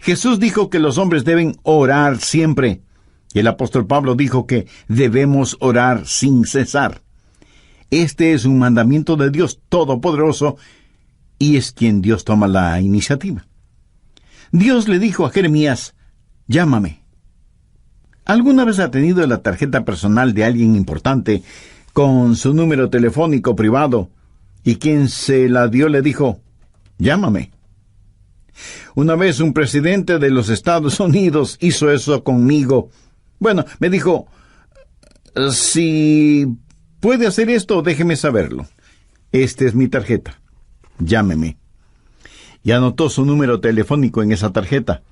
Jesús dijo que los hombres deben orar siempre. Y el apóstol Pablo dijo que debemos orar sin cesar. Este es un mandamiento de Dios Todopoderoso y es quien Dios toma la iniciativa. Dios le dijo a Jeremías: llámame. ¿Alguna vez ha tenido la tarjeta personal de alguien importante con su número telefónico privado y quien se la dio le dijo: llámame? Una vez un presidente de los Estados Unidos hizo eso conmigo. Bueno, me dijo: si puede hacer esto, déjeme saberlo. Esta es mi tarjeta. Llámeme. Y anotó su número telefónico en esa tarjeta.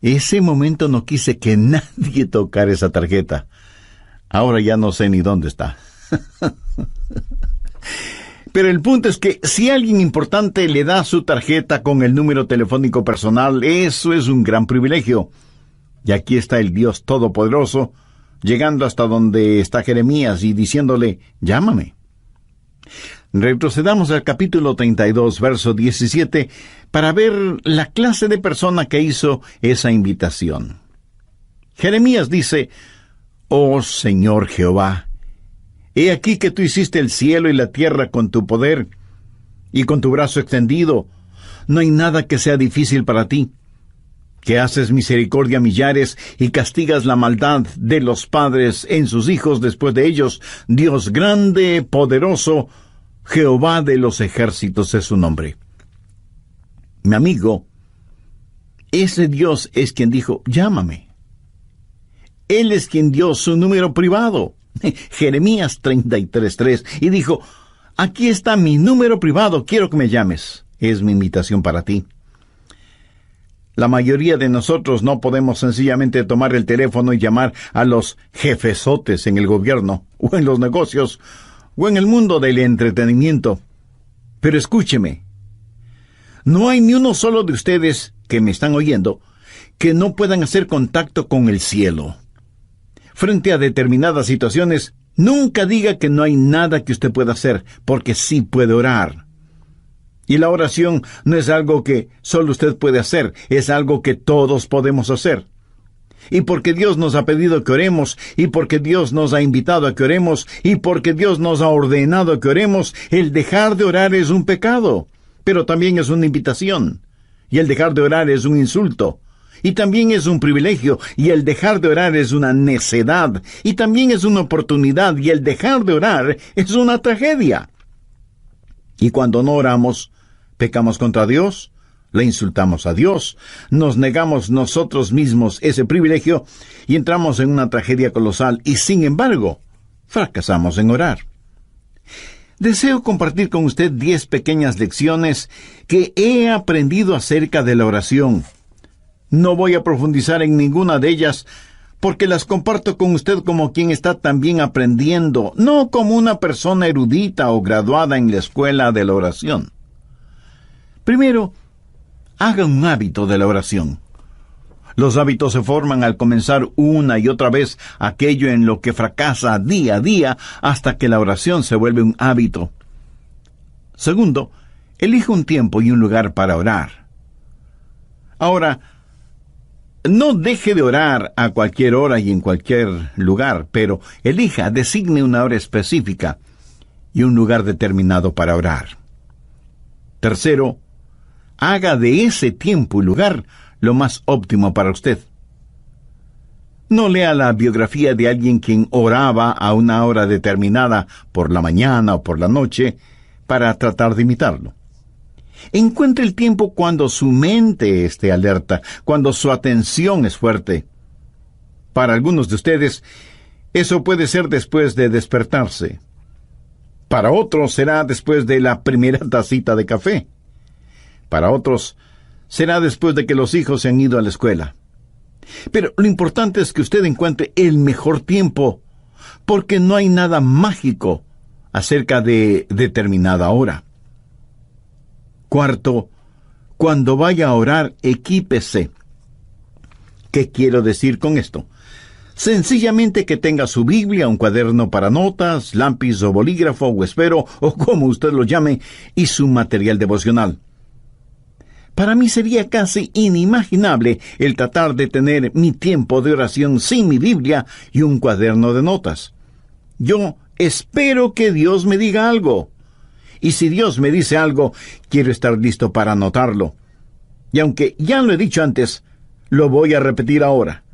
Ese momento no quise que nadie tocara esa tarjeta. Ahora ya no sé ni dónde está. Pero el punto es que si alguien importante le da su tarjeta con el número telefónico personal, eso es un gran privilegio. Y aquí está el Dios Todopoderoso, llegando hasta donde está Jeremías y diciéndole: llámame. Retrocedamos al capítulo 32, verso 17, para ver la clase de persona que hizo esa invitación. Jeremías dice: oh Señor Jehová, he aquí que tú hiciste el cielo y la tierra con tu poder y con tu brazo extendido. No hay nada que sea difícil para ti, que haces misericordia a millares y castigas la maldad de los padres en sus hijos después de ellos. Dios grande, poderoso, Jehová de los ejércitos es su nombre. Mi amigo, ese Dios es quien dijo: llámame. Él es quien dio su número privado, Jeremías 33:3, y dijo: aquí está mi número privado, quiero que me llames. Es mi invitación para ti. La mayoría de nosotros no podemos sencillamente tomar el teléfono y llamar a los jefesotes en el gobierno, o en los negocios, o en el mundo del entretenimiento. Pero escúcheme, no hay ni uno solo de ustedes que me están oyendo que no puedan hacer contacto con el cielo. Frente a determinadas situaciones, nunca diga que no hay nada que usted pueda hacer, porque sí puede orar. Y la oración no es algo que solo usted puede hacer, es algo que todos podemos hacer. Y porque Dios nos ha pedido que oremos, y porque Dios nos ha invitado a que oremos, y porque Dios nos ha ordenado que oremos, el dejar de orar es un pecado, pero también es una invitación. Y el dejar de orar es un insulto, y también es un privilegio, y el dejar de orar es una necedad, y también es una oportunidad, y el dejar de orar es una tragedia. Y cuando no oramos, pecamos contra Dios, le insultamos a Dios, nos negamos nosotros mismos ese privilegio y entramos en una tragedia colosal y, sin embargo, fracasamos en orar. Deseo compartir con usted 10 pequeñas lecciones que he aprendido acerca de la oración. No voy a profundizar en ninguna de ellas porque las comparto con usted como quien está también aprendiendo, no como una persona erudita o graduada en la escuela de la oración. Primero, haga un hábito de la oración. Los hábitos se forman al comenzar una y otra vez aquello en lo que fracasa día a día hasta que la oración se vuelve un hábito. Segundo, elija un tiempo y un lugar para orar. Ahora, no deje de orar a cualquier hora y en cualquier lugar, pero designe una hora específica y un lugar determinado para orar. Tercero, haga de ese tiempo y lugar lo más óptimo para usted. No lea la biografía de alguien quien oraba a una hora determinada por la mañana o por la noche para tratar de imitarlo. Encuentre el tiempo cuando su mente esté alerta, cuando su atención es fuerte. Para algunos de ustedes, eso puede ser después de despertarse. Para otros será después de la primera tacita de café. Para otros será después de que los hijos se han ido a la escuela. Pero lo importante es que usted encuentre el mejor tiempo, porque no hay nada mágico acerca de determinada hora. Cuarto, cuando vaya a orar, equípese. ¿Qué quiero decir con esto? Sencillamente que tenga su Biblia, un cuaderno para notas, lápiz o bolígrafo o esfero, o como usted lo llame, y su material devocional. Para mí sería casi inimaginable el tratar de tener mi tiempo de oración sin mi Biblia y un cuaderno de notas. Yo espero que Dios me diga algo. Y si Dios me dice algo, quiero estar listo para anotarlo. Y aunque ya lo he dicho antes, lo voy a repetir ahora.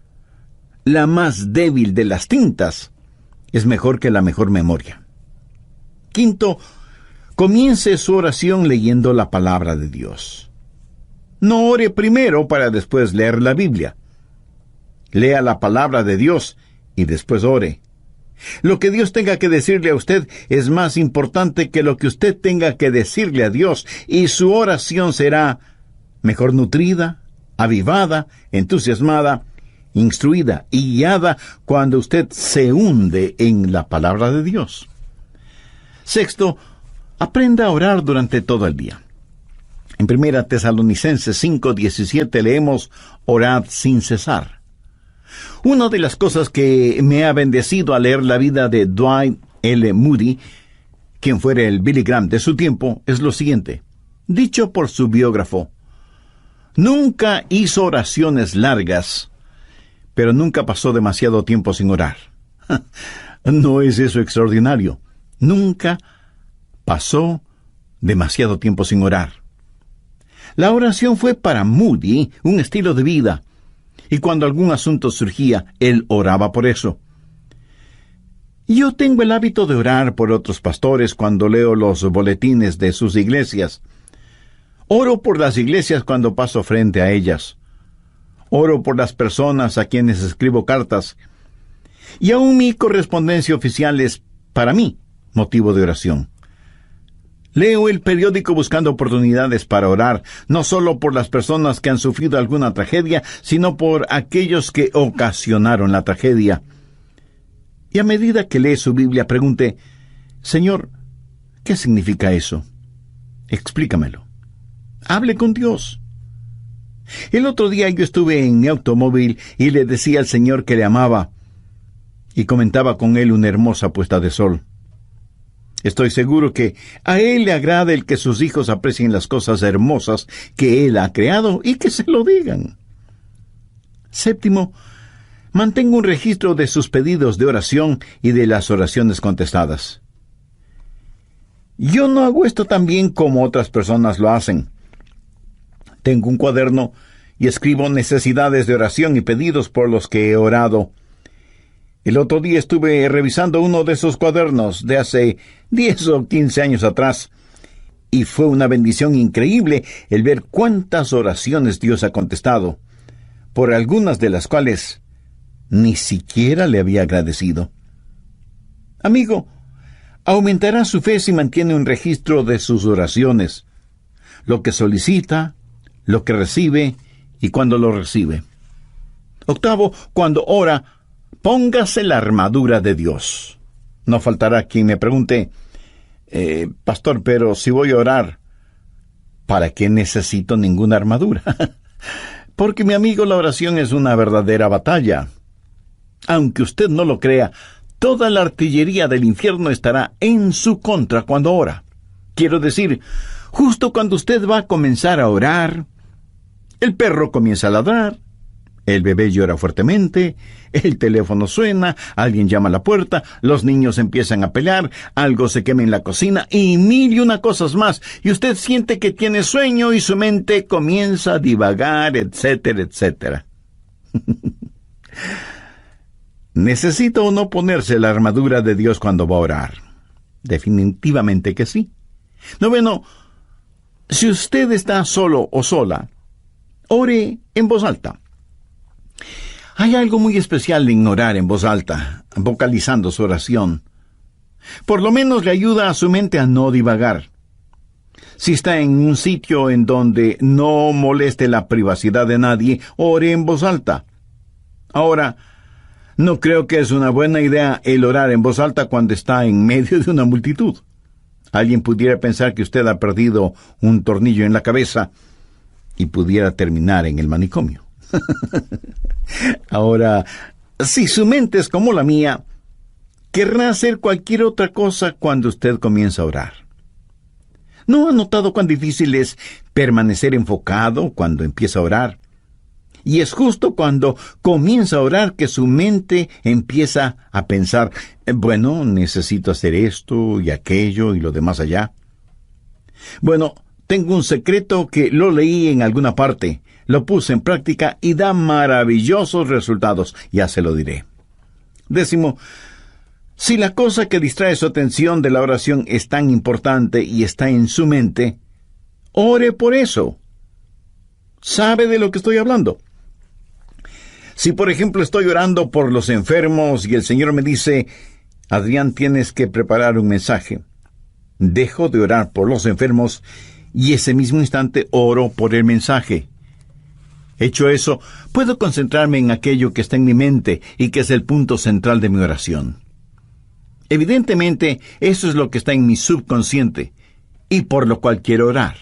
La más débil de las tintas es mejor que la mejor memoria. Quinto, comience su oración leyendo la palabra de Dios. No ore primero para después leer la Biblia. Lea la palabra de Dios y después ore. Lo que Dios tenga que decirle a usted es más importante que lo que usted tenga que decirle a Dios, y su oración será mejor nutrida, avivada, entusiasmada, instruida y guiada cuando usted se hunde en la palabra de Dios. Sexto, aprenda a orar durante todo el día. En 1 Tesalonicenses 5:17 leemos: orad sin cesar. Una de las cosas que me ha bendecido al leer la vida de Dwight L. Moody, quien fuera el Billy Graham de su tiempo, es lo siguiente, dicho por su biógrafo: nunca hizo oraciones largas, pero nunca pasó demasiado tiempo sin orar. ¿No es eso extraordinario? Nunca pasó demasiado tiempo sin orar. La oración fue para Moody un estilo de vida, y cuando algún asunto surgía, él oraba por eso. Yo tengo el hábito de orar por otros pastores cuando leo los boletines de sus iglesias. Oro por las iglesias cuando paso frente a ellas. Oro por las personas a quienes escribo cartas. Y aún mi correspondencia oficial es, para mí, motivo de oración. Leo el periódico buscando oportunidades para orar, no solo por las personas que han sufrido alguna tragedia, sino por aquellos que ocasionaron la tragedia. Y a medida que lee su Biblia, pregunte: Señor, ¿qué significa eso? Explícamelo. Hable con Dios. El otro día yo estuve en mi automóvil y le decía al Señor que le amaba, y comentaba con él una hermosa puesta de sol. Estoy seguro que a Él le agrada el que sus hijos aprecien las cosas hermosas que Él ha creado y que se lo digan. Séptimo, mantenga un registro de sus pedidos de oración y de las oraciones contestadas. Yo no hago esto tan bien como otras personas lo hacen. Tengo un cuaderno y escribo necesidades de oración y pedidos por los que he orado. El otro día estuve revisando uno de esos cuadernos de hace 10 o 15 años atrás, y fue una bendición increíble el ver cuántas oraciones Dios ha contestado, por algunas de las cuales ni siquiera le había agradecido. Amigo, aumentará su fe si mantiene un registro de sus oraciones, lo que solicita, lo que recibe y cuando lo recibe. Octavo, cuando ora, póngase la armadura de Dios. No faltará quien me pregunte: pastor, pero si voy a orar, ¿para qué necesito ninguna armadura? Porque, mi amigo, la oración es una verdadera batalla. Aunque usted no lo crea, toda la artillería del infierno estará en su contra cuando ora. Quiero decir, justo cuando usted va a comenzar a orar, el perro comienza a ladrar, el bebé llora fuertemente, el teléfono suena, alguien llama a la puerta, los niños empiezan a pelear, algo se quema en la cocina y mil y una cosas más, y usted siente que tiene sueño y su mente comienza a divagar, etcétera, etcétera. ¿Necesita o no ponerse la armadura de Dios cuando va a orar? Definitivamente que sí. Noveno, si usted está solo o sola, ore en voz alta. Hay algo muy especial en orar en voz alta, vocalizando su oración. Por lo menos le ayuda a su mente a no divagar. Si está en un sitio en donde no moleste la privacidad de nadie, ore en voz alta. Ahora, no creo que es una buena idea el orar en voz alta cuando está en medio de una multitud. Alguien pudiera pensar que usted ha perdido un tornillo en la cabeza y pudiera terminar en el manicomio. Ahora, si su mente es como la mía, querrá hacer cualquier otra cosa cuando usted comienza a orar. ¿No ha notado cuán difícil es permanecer enfocado cuando empieza a orar? Y es justo cuando comienza a orar que su mente empieza a pensar, bueno, necesito hacer esto y aquello y lo demás allá. Bueno, tengo un secreto que lo leí en alguna parte, lo puse en práctica y da maravillosos resultados, ya se lo diré. 10. Si la cosa que distrae su atención de la oración es tan importante y está en su mente, ore por eso. ¿Sabe de lo que estoy hablando? Si, por ejemplo, estoy orando por los enfermos y el Señor me dice, Adrián, tienes que preparar un mensaje. Dejo de orar por los enfermos y ese mismo instante oro por el mensaje. Hecho eso, puedo concentrarme en aquello que está en mi mente y que es el punto central de mi oración. Evidentemente, eso es lo que está en mi subconsciente y por lo cual quiero orar.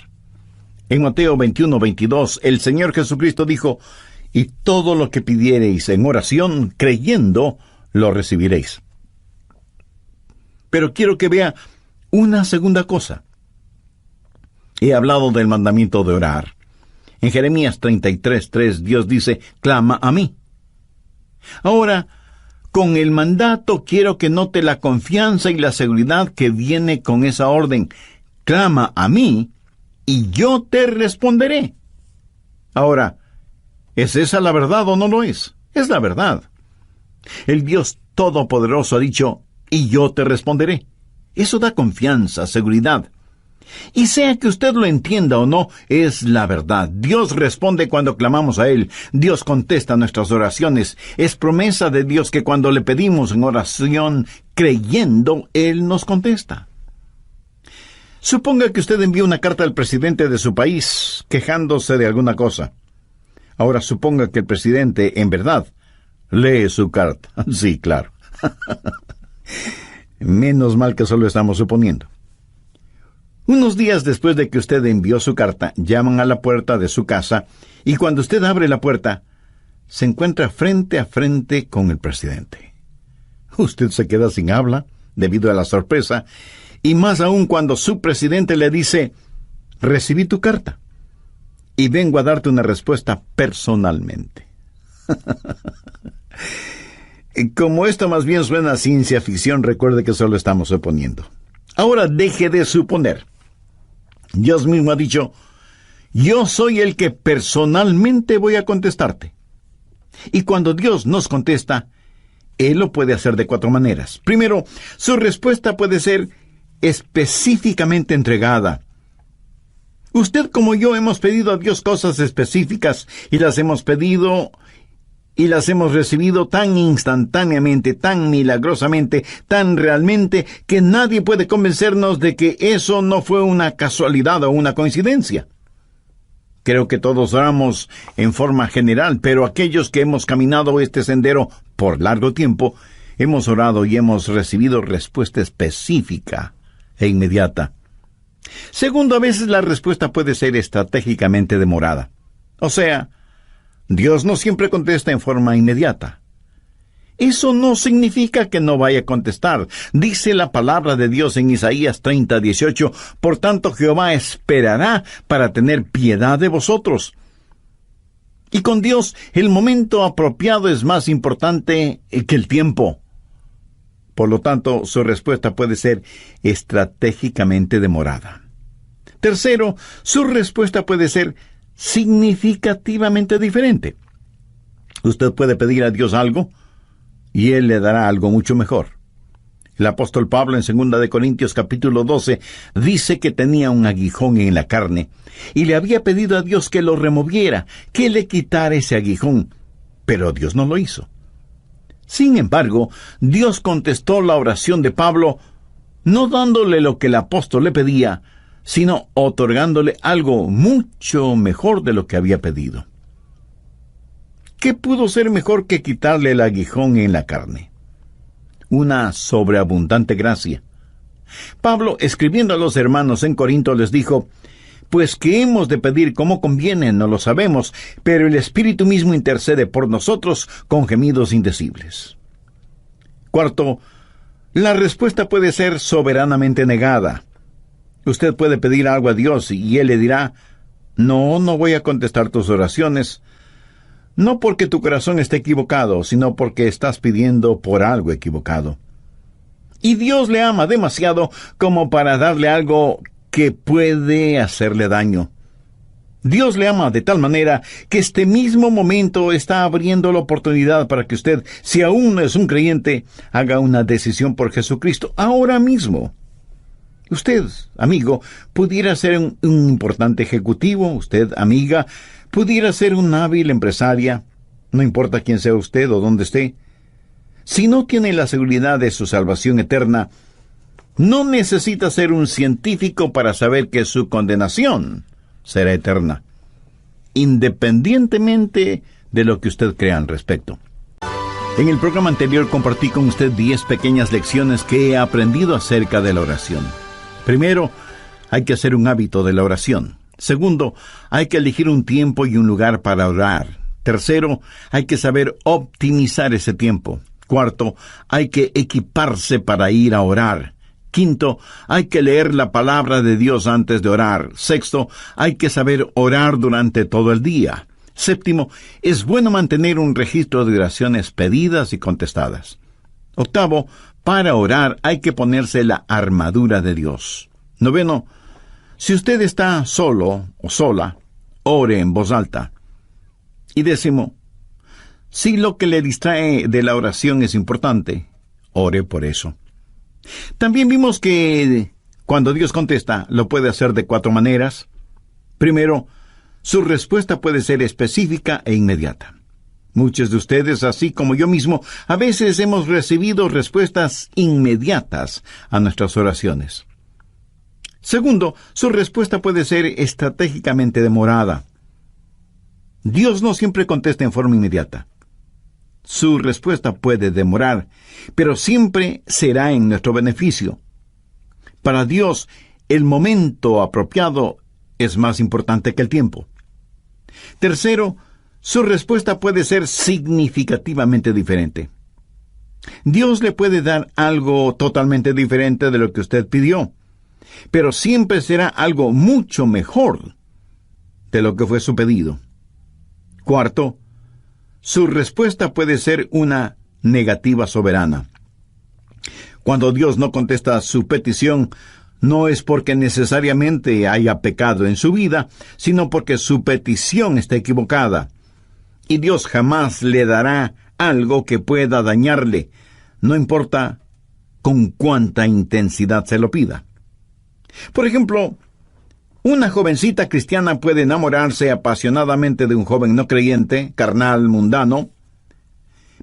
En Mateo 21:22, el Señor Jesucristo dijo, y todo lo que pidiereis en oración, creyendo, lo recibiréis. Pero quiero que vea una segunda cosa. He hablado del mandamiento de orar. En Jeremías 33:3, Dios dice, clama a mí. Ahora, con el mandato quiero que note la confianza y la seguridad que viene con esa orden. Clama a mí, y yo te responderé. Ahora, ¿es esa la verdad o no lo es? Es la verdad. El Dios Todopoderoso ha dicho, y yo te responderé. Eso da confianza, seguridad. Y sea que usted lo entienda o no, es la verdad. Dios responde cuando clamamos a Él. Dios contesta nuestras oraciones. Es promesa de Dios que cuando le pedimos en oración, creyendo, Él nos contesta. Suponga que usted envía una carta al presidente de su país, quejándose de alguna cosa. Ahora suponga que el presidente, en verdad, lee su carta. Sí, claro. Menos mal que solo estamos suponiendo. Unos días después de que usted envió su carta, llaman a la puerta de su casa y cuando usted abre la puerta, se encuentra frente a frente con el presidente. Usted se queda sin habla debido a la sorpresa y más aún cuando su presidente le dice, recibí tu carta y vengo a darte una respuesta personalmente. Como esto más bien suena a ciencia ficción, recuerde que solo estamos suponiendo. Ahora deje de suponer. Dios mismo ha dicho, yo soy el que personalmente voy a contestarte. Y cuando Dios nos contesta, Él lo puede hacer de 4 maneras. Primero, su respuesta puede ser específicamente entregada. Usted como yo hemos pedido a Dios cosas específicas y las hemos pedido y las hemos recibido tan instantáneamente, tan milagrosamente, tan realmente, que nadie puede convencernos de que eso no fue una casualidad o una coincidencia. Creo que todos oramos en forma general, pero aquellos que hemos caminado este sendero por largo tiempo, hemos orado y hemos recibido respuesta específica e inmediata. Segundo, a veces la respuesta puede ser estratégicamente demorada. O sea, Dios no siempre contesta en forma inmediata. Eso no significa que no vaya a contestar. Dice la palabra de Dios en Isaías 30:18, por tanto Jehová esperará para tener piedad de vosotros. Y con Dios, el momento apropiado es más importante que el tiempo. Por lo tanto, su respuesta puede ser estratégicamente demorada. Tercero, su respuesta puede ser significativamente diferente. Usted puede pedir a Dios algo y Él le dará algo mucho mejor. El apóstol Pablo en 2 de Corintios capítulo 12 dice que tenía un aguijón en la carne y le había pedido a Dios que lo removiera, que le quitara ese aguijón, pero Dios no lo hizo. Sin embargo, Dios contestó la oración de Pablo no dándole lo que el apóstol le pedía, sino otorgándole algo mucho mejor de lo que había pedido. ¿Qué pudo ser mejor que quitarle el aguijón en la carne? Una sobreabundante gracia. Pablo, escribiendo a los hermanos en Corinto, les dijo, pues que hemos de pedir como conviene, no lo sabemos, pero el Espíritu mismo intercede por nosotros con gemidos indecibles. Cuarto, la respuesta puede ser soberanamente negada. Usted puede pedir algo a Dios y Él le dirá, no voy a contestar tus oraciones, no porque tu corazón esté equivocado, sino porque estás pidiendo por algo equivocado. Y Dios le ama demasiado como para darle algo que puede hacerle daño. Dios le ama de tal manera que este mismo momento está abriendo la oportunidad para que usted, si aún no es un creyente, haga una decisión por Jesucristo ahora mismo. Usted, amigo, pudiera ser un importante ejecutivo. Usted, amiga, pudiera ser una hábil empresaria. No importa quién sea usted o dónde esté. Si no tiene la seguridad de su salvación eterna, no necesita ser un científico para saber que su condenación será eterna, independientemente de lo que usted crea al respecto. En el programa anterior compartí con usted 10 pequeñas lecciones que he aprendido acerca de la oración. Primero, hay que hacer un hábito de la oración. Segundo, hay que elegir un tiempo y un lugar para orar. Tercero, hay que saber optimizar ese tiempo. Cuarto, hay que equiparse para ir a orar. Quinto, hay que leer la palabra de Dios antes de orar. Sexto, hay que saber orar durante todo el día. Séptimo, es bueno mantener un registro de oraciones pedidas y contestadas. Octavo, para orar hay que ponerse la armadura de Dios. Noveno, si usted está solo o sola, ore en voz alta. Y décimo, si lo que le distrae de la oración es importante, ore por eso. También vimos que cuando Dios contesta, lo puede hacer de 4 maneras. Primero, su respuesta puede ser específica e inmediata. Muchos de ustedes, así como yo mismo, a veces hemos recibido respuestas inmediatas a nuestras oraciones. Segundo, su respuesta puede ser estratégicamente demorada. Dios no siempre contesta en forma inmediata. Su respuesta puede demorar, pero siempre será en nuestro beneficio. Para Dios, el momento apropiado es más importante que el tiempo. Tercero, su respuesta puede ser significativamente diferente. Dios le puede dar algo totalmente diferente de lo que usted pidió, pero siempre será algo mucho mejor de lo que fue su pedido. Cuarto, su respuesta puede ser una negativa soberana. Cuando Dios no contesta su petición, no es porque necesariamente haya pecado en su vida, sino porque su petición está equivocada. Y Dios jamás le dará algo que pueda dañarle, no importa con cuánta intensidad se lo pida. Por ejemplo, una jovencita cristiana puede enamorarse apasionadamente de un joven no creyente, carnal, mundano,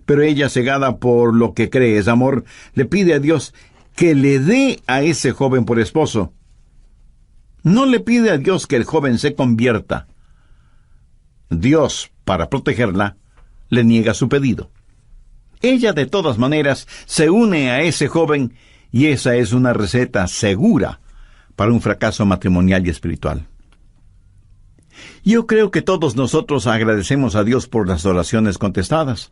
pero ella, cegada por lo que cree es amor, le pide a Dios que le dé a ese joven por esposo. No le pide a Dios que el joven se convierta. Dios, para protegerla, le niega su pedido. Ella, de todas maneras, se une a ese joven, y esa es una receta segura para un fracaso matrimonial y espiritual. Yo creo que todos nosotros agradecemos a Dios por las oraciones contestadas,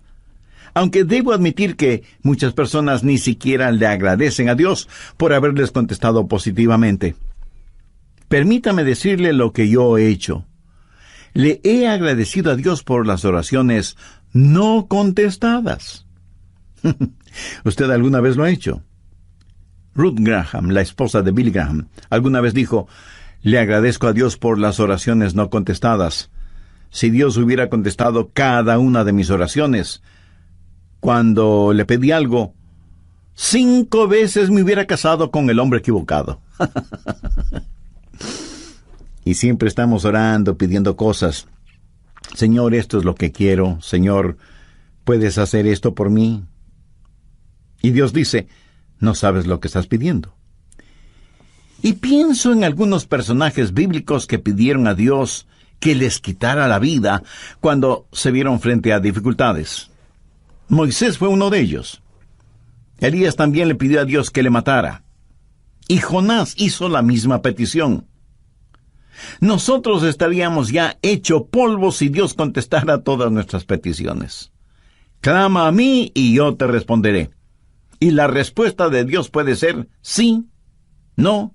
aunque debo admitir que muchas personas ni siquiera le agradecen a Dios por haberles contestado positivamente. Permítame decirle lo que yo he hecho. Le he agradecido a Dios por las oraciones no contestadas. ¿Usted alguna vez lo ha hecho? Ruth Graham, la esposa de Billy Graham, alguna vez dijo: le agradezco a Dios por las oraciones no contestadas. Si Dios hubiera contestado cada una de mis oraciones, cuando le pedí algo, 5 veces me hubiera casado con el hombre equivocado. Y siempre estamos orando, pidiendo cosas. Señor, esto es lo que quiero. Señor, ¿puedes hacer esto por mí? Y Dios dice: no sabes lo que estás pidiendo. Y pienso en algunos personajes bíblicos que pidieron a Dios que les quitara la vida cuando se vieron frente a dificultades. Moisés fue uno de ellos. Elías también le pidió a Dios que le matara. Y Jonás hizo la misma petición. Nosotros estaríamos ya hecho polvo si Dios contestara todas nuestras peticiones. Clama a mí y yo te responderé. Y la respuesta de Dios puede ser sí, no,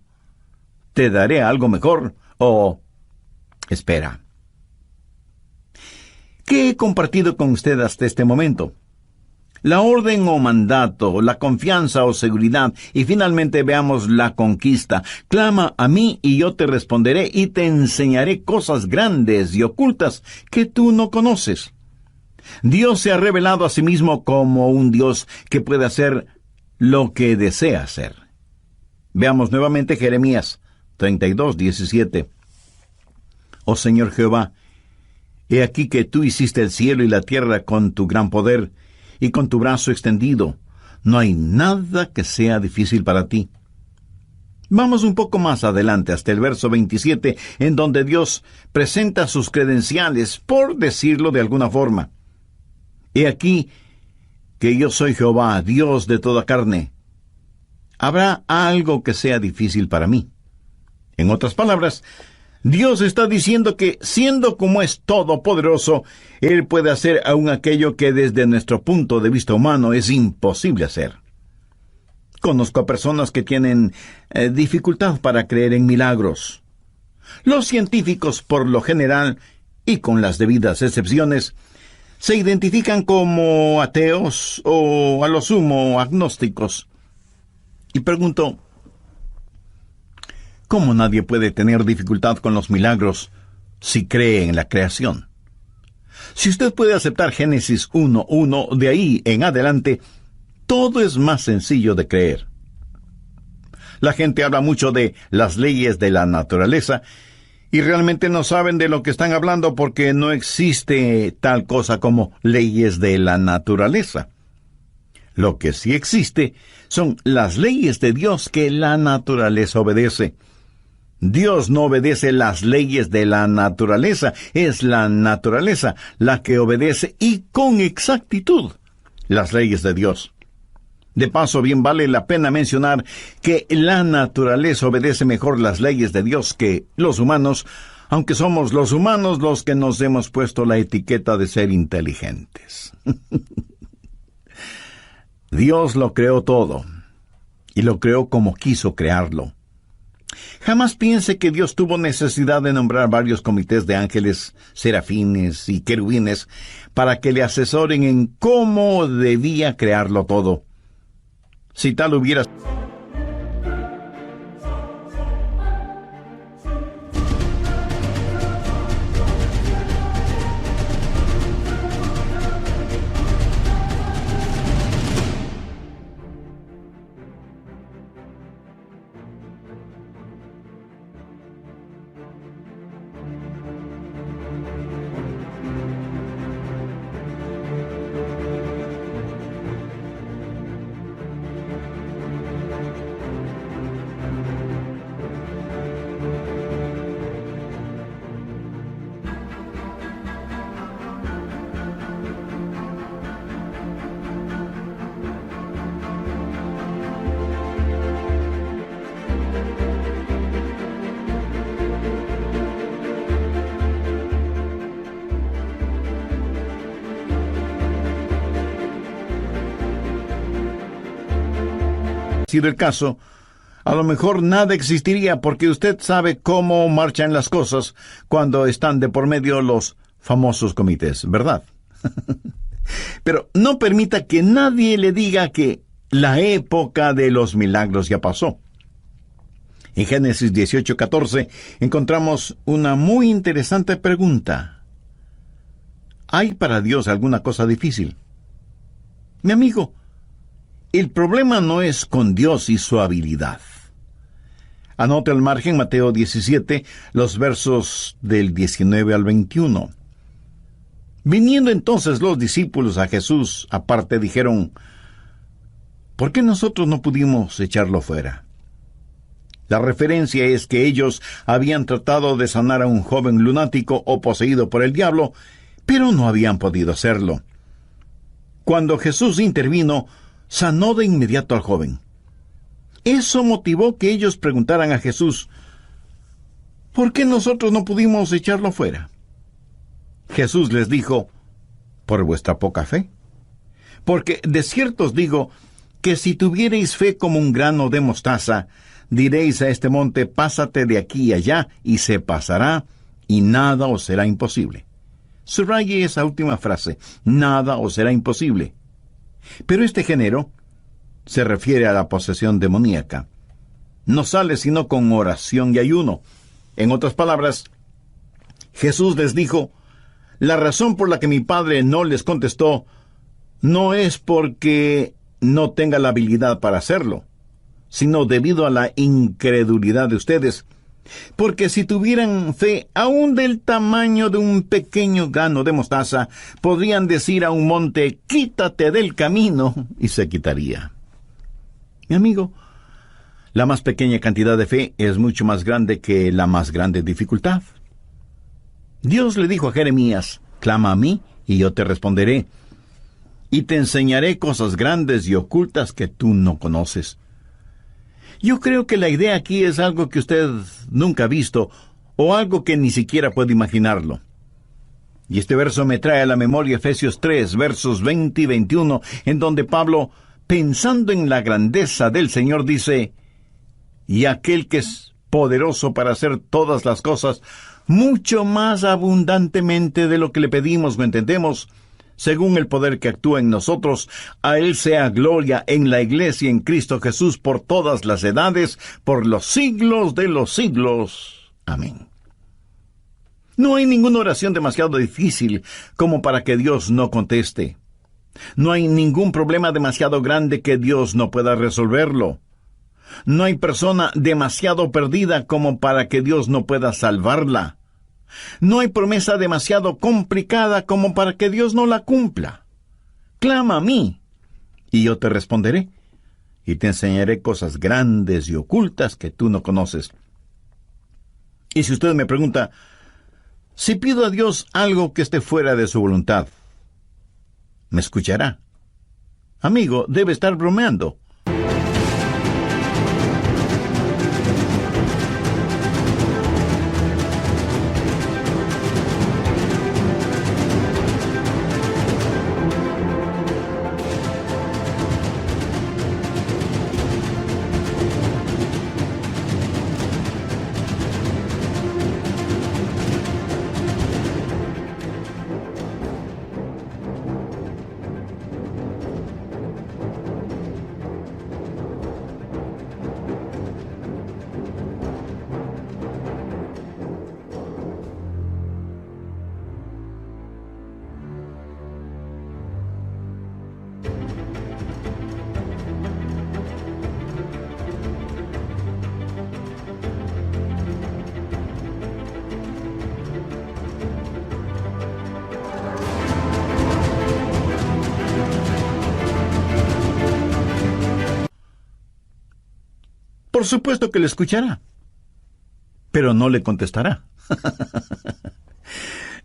te daré algo mejor, o espera. ¿Qué he compartido con usted hasta este momento? La orden o mandato, la confianza o seguridad, y finalmente veamos la conquista. Clama a mí y yo te responderé y te enseñaré cosas grandes y ocultas que tú no conoces. Dios se ha revelado a sí mismo como un Dios que puede hacer lo que desea hacer. Veamos nuevamente Jeremías 32:17. Oh Señor Jehová, he aquí que tú hiciste el cielo y la tierra con tu gran poder y con tu brazo extendido. No hay nada que sea difícil para ti. Vamos un poco más adelante hasta el verso 27, en donde Dios presenta sus credenciales, por decirlo de alguna forma. He aquí que yo soy Jehová, Dios de toda carne. ¿Habrá algo que sea difícil para mí? En otras palabras, Dios está diciendo que, siendo como es todopoderoso, Él puede hacer aún aquello que desde nuestro punto de vista humano es imposible hacer. Conozco a personas que tienen dificultad para creer en milagros. Los científicos, por lo general, y con las debidas excepciones, se identifican como ateos o, a lo sumo, agnósticos. Y pregunto, ¿cómo nadie puede tener dificultad con los milagros si cree en la creación? Si usted puede aceptar Génesis 1:1, de ahí en adelante, todo es más sencillo de creer. La gente habla mucho de las leyes de la naturaleza y realmente no saben de lo que están hablando porque no existe tal cosa como leyes de la naturaleza. Lo que sí existe son las leyes de Dios que la naturaleza obedece. Dios no obedece las leyes de la naturaleza, es la naturaleza la que obedece y con exactitud las leyes de Dios. De paso, bien vale la pena mencionar que la naturaleza obedece mejor las leyes de Dios que los humanos, aunque somos los humanos los que nos hemos puesto la etiqueta de ser inteligentes. Dios lo creó todo, y lo creó como quiso crearlo. Jamás piense que Dios tuvo necesidad de nombrar varios comités de ángeles, serafines y querubines para que le asesoren en cómo debía crearlo todo. Si tal hubiera sido el caso, a lo mejor nada existiría porque usted sabe cómo marchan las cosas cuando están de por medio los famosos comités, ¿verdad? Pero no permita que nadie le diga que la época de los milagros ya pasó. En Génesis 18:14 encontramos una muy interesante pregunta. ¿Hay para Dios alguna cosa difícil? Mi amigo, el problema no es con Dios y su habilidad. Anote al margen Mateo 17, los versos del 19 al 21. Viniendo entonces los discípulos a Jesús aparte, dijeron, ¿por qué nosotros no pudimos echarlo fuera? La referencia es que ellos habían tratado de sanar a un joven lunático o poseído por el diablo, pero no habían podido hacerlo. Cuando Jesús intervino, sanó de inmediato al joven. Eso motivó que ellos preguntaran a Jesús, ¿por qué nosotros no pudimos echarlo fuera? Jesús les dijo, por vuestra poca fe. Porque de cierto os digo que si tuvierais fe como un grano de mostaza, diréis a este monte, pásate de aquí y allá, y se pasará, y nada os será imposible. Subraye esa última frase, nada os será imposible. Pero este género se refiere a la posesión demoníaca. No sale sino con oración y ayuno. En otras palabras, Jesús les dijo, la razón por la que mi Padre no les contestó no es porque no tenga la habilidad para hacerlo, sino debido a la incredulidad de ustedes. Porque si tuvieran fe aún del tamaño de un pequeño grano de mostaza, podrían decir a un monte, quítate del camino, y se quitaría. Mi amigo, la más pequeña cantidad de fe es mucho más grande que la más grande dificultad. Dios le dijo a Jeremías, clama a mí, y yo te responderé, y te enseñaré cosas grandes y ocultas que tú no conoces. Yo creo que la idea aquí es algo que usted nunca ha visto, o algo que ni siquiera puede imaginarlo. Y este verso me trae a la memoria Efesios 3, versos 20 y 21, en donde Pablo, pensando en la grandeza del Señor, dice, y aquel que es poderoso para hacer todas las cosas, mucho más abundantemente de lo que le pedimos o entendemos, según el poder que actúa en nosotros, a Él sea gloria en la Iglesia en Cristo Jesús por todas las edades, por los siglos de los siglos. Amén. No hay ninguna oración demasiado difícil como para que Dios no conteste. No hay ningún problema demasiado grande que Dios no pueda resolverlo. No hay persona demasiado perdida como para que Dios no pueda salvarla. No hay promesa demasiado complicada como para que Dios no la cumpla. Clama a mí, y yo te responderé, y te enseñaré cosas grandes y ocultas que tú no conoces. Y si usted me pregunta, si pido a Dios algo que esté fuera de su voluntad, ¿me escuchará? Amigo, debe estar bromeando. Por supuesto que le escuchará, pero no le contestará.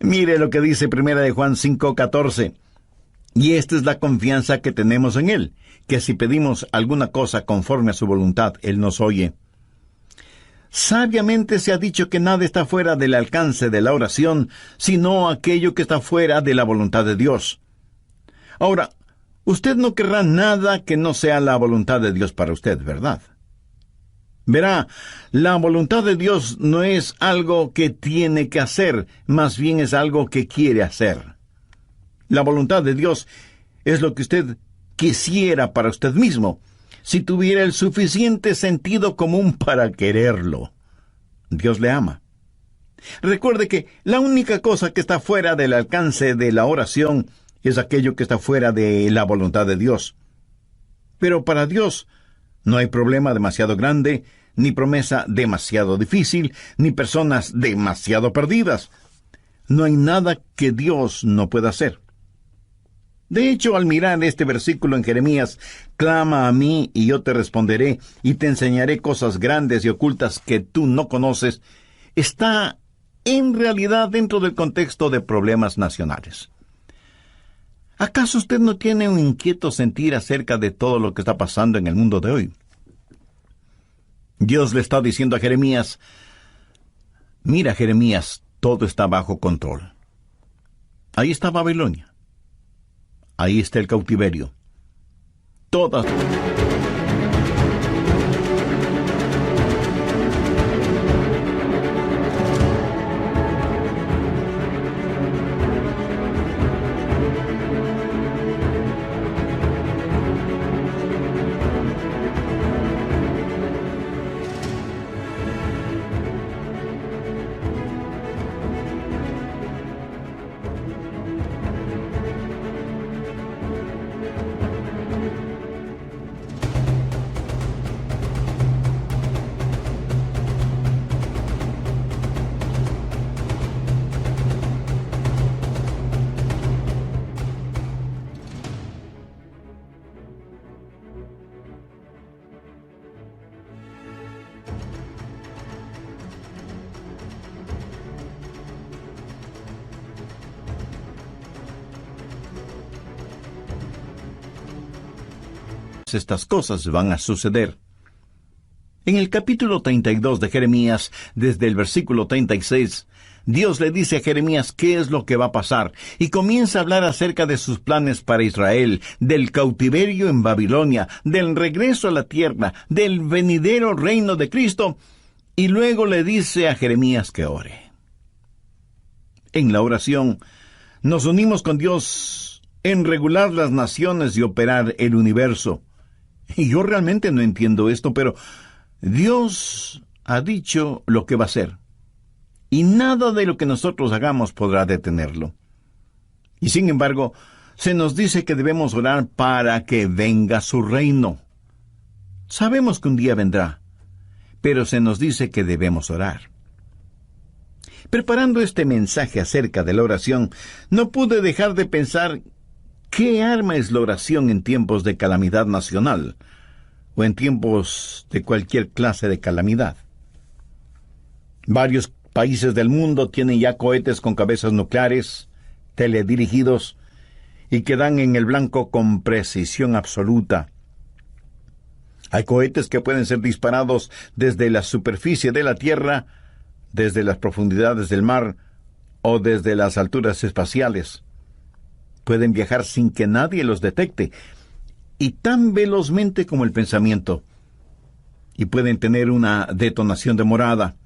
Mire lo que dice 1 Juan 5:14. Y esta es la confianza que tenemos en Él, que si pedimos alguna cosa conforme a su voluntad, Él nos oye. Sabiamente se ha dicho que nada está fuera del alcance de la oración, sino aquello que está fuera de la voluntad de Dios. Ahora, usted no querrá nada que no sea la voluntad de Dios para usted, ¿verdad? Verá, la voluntad de Dios no es algo que tiene que hacer, más bien es algo que quiere hacer. La voluntad de Dios es lo que usted quisiera para usted mismo, si tuviera el suficiente sentido común para quererlo. Dios le ama. Recuerde que la única cosa que está fuera del alcance de la oración es aquello que está fuera de la voluntad de Dios. Pero para Dios no hay problema demasiado grande, ni promesa demasiado difícil, ni personas demasiado perdidas. No hay nada que Dios no pueda hacer. De hecho, al mirar este versículo en Jeremías, clama a mí y yo te responderé, y te enseñaré cosas grandes y ocultas que tú no conoces, está en realidad dentro del contexto de problemas nacionales. ¿Acaso usted no tiene un inquieto sentir acerca de todo lo que está pasando en el mundo de hoy? Dios le está diciendo a Jeremías, mira, Jeremías, todo está bajo control. Ahí está Babilonia. Ahí está el cautiverio. Todas. estas cosas van a suceder. En el capítulo 32 de Jeremías, desde el versículo 36, Dios le dice a Jeremías qué es lo que va a pasar, y comienza a hablar acerca de sus planes para Israel, del cautiverio en Babilonia, del regreso a la tierra, del venidero reino de Cristo, y luego le dice a Jeremías que ore. En la oración, nos unimos con Dios en regular las naciones y operar el universo. Y yo realmente no entiendo esto, pero Dios ha dicho lo que va a hacer, y nada de lo que nosotros hagamos podrá detenerlo. Y sin embargo, se nos dice que debemos orar para que venga su reino. Sabemos que un día vendrá, pero se nos dice que debemos orar. Preparando este mensaje acerca de la oración, no pude dejar de pensar qué arma es la oración en tiempos de calamidad nacional, o en tiempos de cualquier clase de calamidad. Varios países del mundo tienen ya cohetes con cabezas nucleares, teledirigidos, y que dan en el blanco con precisión absoluta. Hay cohetes que pueden ser disparados desde la superficie de la Tierra, desde las profundidades del mar, o desde las alturas espaciales. Pueden viajar sin que nadie los detecte, y tan velozmente como el pensamiento, y pueden tener una detonación demorada.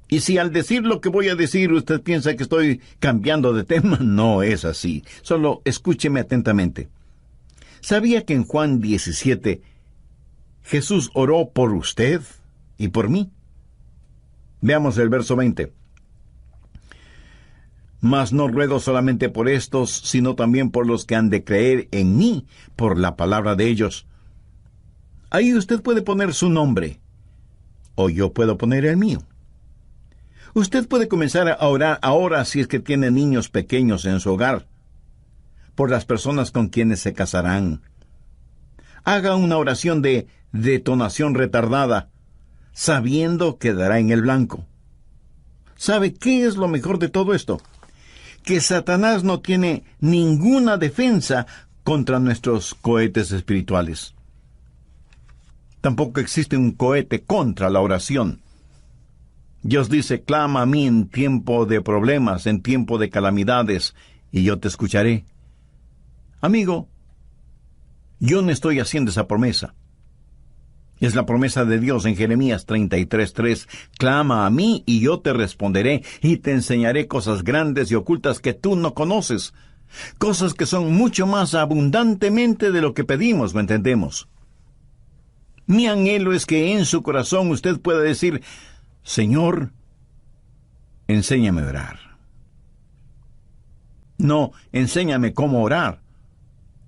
Y si al decir lo que voy a decir usted piensa que estoy cambiando de tema, no es así. Solo escúcheme atentamente. ¿Sabía que en Juan 17 Jesús oró por usted y por mí? Veamos el verso 20. Mas no ruego solamente por estos, sino también por los que han de creer en mí, por la palabra de ellos. Ahí usted puede poner su nombre, o yo puedo poner el mío. Usted puede comenzar a orar ahora si es que tiene niños pequeños en su hogar, por las personas con quienes se casarán. Haga una oración de detonación retardada, sabiendo que dará en el blanco. ¿Sabe qué es lo mejor de todo esto? Que Satanás no tiene ninguna defensa contra nuestros cohetes espirituales. Tampoco existe un cohete contra la oración. Dios dice, clama a mí en tiempo de problemas, en tiempo de calamidades, y yo te escucharé. Amigo, yo no estoy haciendo esa promesa. Es la promesa de Dios en Jeremías 33:3. Clama a mí y yo te responderé y te enseñaré cosas grandes y ocultas que tú no conoces. Cosas que son mucho más abundantemente de lo que pedimos o entendemos. Mi anhelo es que en su corazón usted pueda decir, Señor, enséñame a orar. No, enséñame cómo orar,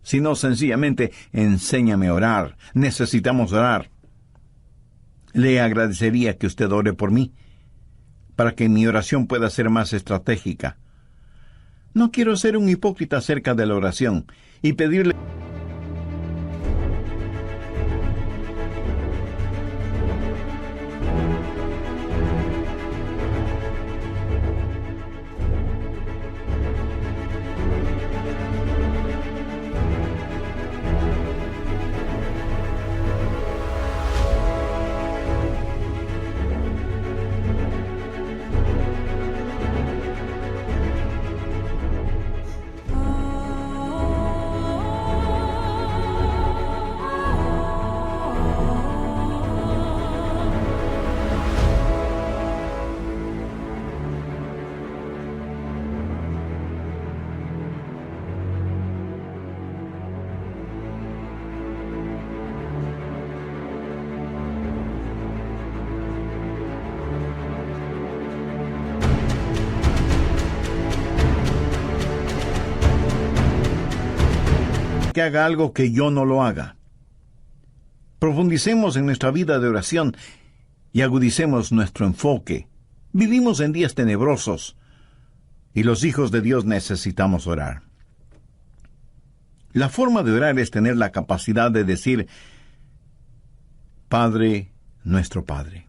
sino sencillamente, enséñame a orar. Necesitamos orar. Le agradecería que usted ore por mí, para que mi oración pueda ser más estratégica. No quiero ser un hipócrita acerca de la oración y pedirle que haga algo que yo no lo haga. Profundicemos en nuestra vida de oración y agudicemos nuestro enfoque. Vivimos en días tenebrosos y los hijos de Dios necesitamos orar. La forma de orar es tener la capacidad de decir, Padre, nuestro Padre.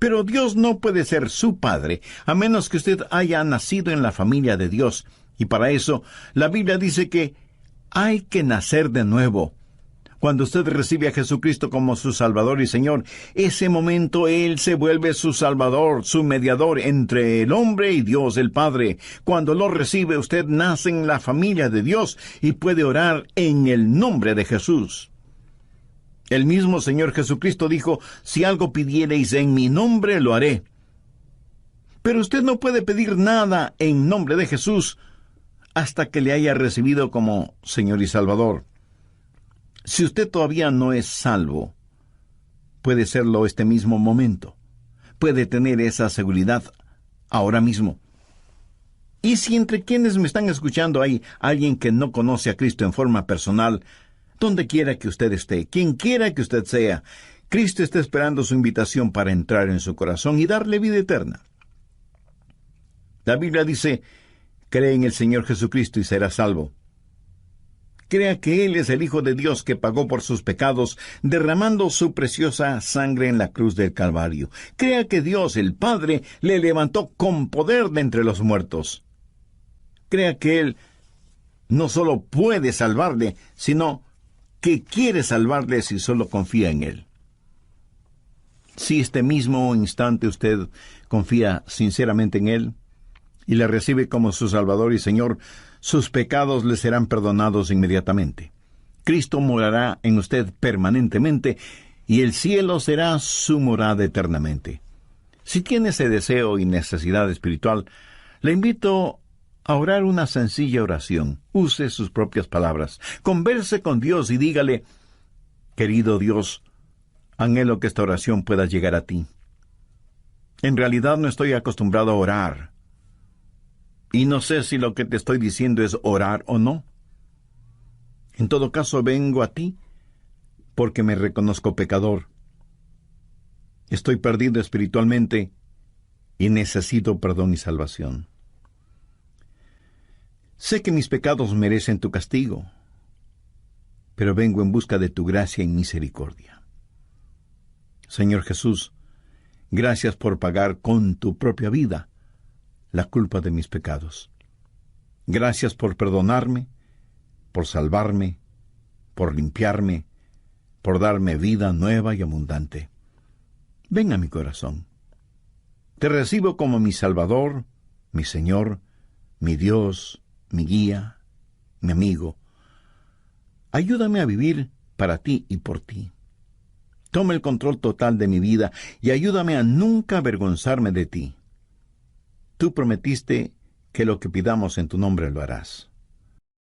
Pero Dios no puede ser su Padre, a menos que usted haya nacido en la familia de Dios. Y para eso, la Biblia dice que Hay que nacer de nuevo. Cuando usted recibe a Jesucristo como su Salvador y Señor, ese momento Él se vuelve su Salvador, su mediador entre el hombre y Dios el Padre. Cuando lo recibe, usted nace en la familia de Dios y puede orar en el nombre de Jesús. El mismo Señor Jesucristo dijo, si algo pidiereis en mi nombre, lo haré. Pero usted no puede pedir nada en nombre de Jesús hasta que le haya recibido como Señor y Salvador. Si usted todavía no es salvo, puede serlo este mismo momento. Puede tener esa seguridad ahora mismo. Y si entre quienes me están escuchando hay alguien que no conoce a Cristo en forma personal, donde quiera que usted esté, quien quiera que usted sea, Cristo está esperando su invitación para entrar en su corazón y darle vida eterna. La Biblia dice, cree en el Señor Jesucristo y será salvo. Crea que Él es el Hijo de Dios que pagó por sus pecados, derramando su preciosa sangre en la cruz del Calvario. Crea que Dios, el Padre, le levantó con poder de entre los muertos. Crea que Él no solo puede salvarle, sino que quiere salvarle si solo confía en Él. Si este mismo instante usted confía sinceramente en Él y le recibe como su Salvador y Señor, sus pecados le serán perdonados inmediatamente. Cristo morará en usted permanentemente y el cielo será su morada eternamente. Si tiene ese deseo y necesidad espiritual, le invito a orar una sencilla oración. Use sus propias palabras. Converse con Dios y dígale, querido Dios, anhelo que esta oración pueda llegar a ti. En realidad no estoy acostumbrado a orar. Y no sé si lo que te estoy diciendo es orar o no. En todo caso, vengo a ti porque me reconozco pecador. Estoy perdido espiritualmente y necesito perdón y salvación. Sé que mis pecados merecen tu castigo, pero vengo en busca de tu gracia y misericordia. Señor Jesús, gracias por pagar con tu propia vida la culpa de mis pecados. Gracias por perdonarme, por salvarme, por limpiarme, por darme vida nueva y abundante. Ven a mi corazón. Te recibo como mi Salvador, mi Señor, mi Dios, mi guía, mi amigo. Ayúdame a vivir para ti y por ti. Toma el control total de mi vida y ayúdame a nunca avergonzarme de ti. Tú prometiste que lo que pidamos en tu nombre lo harás.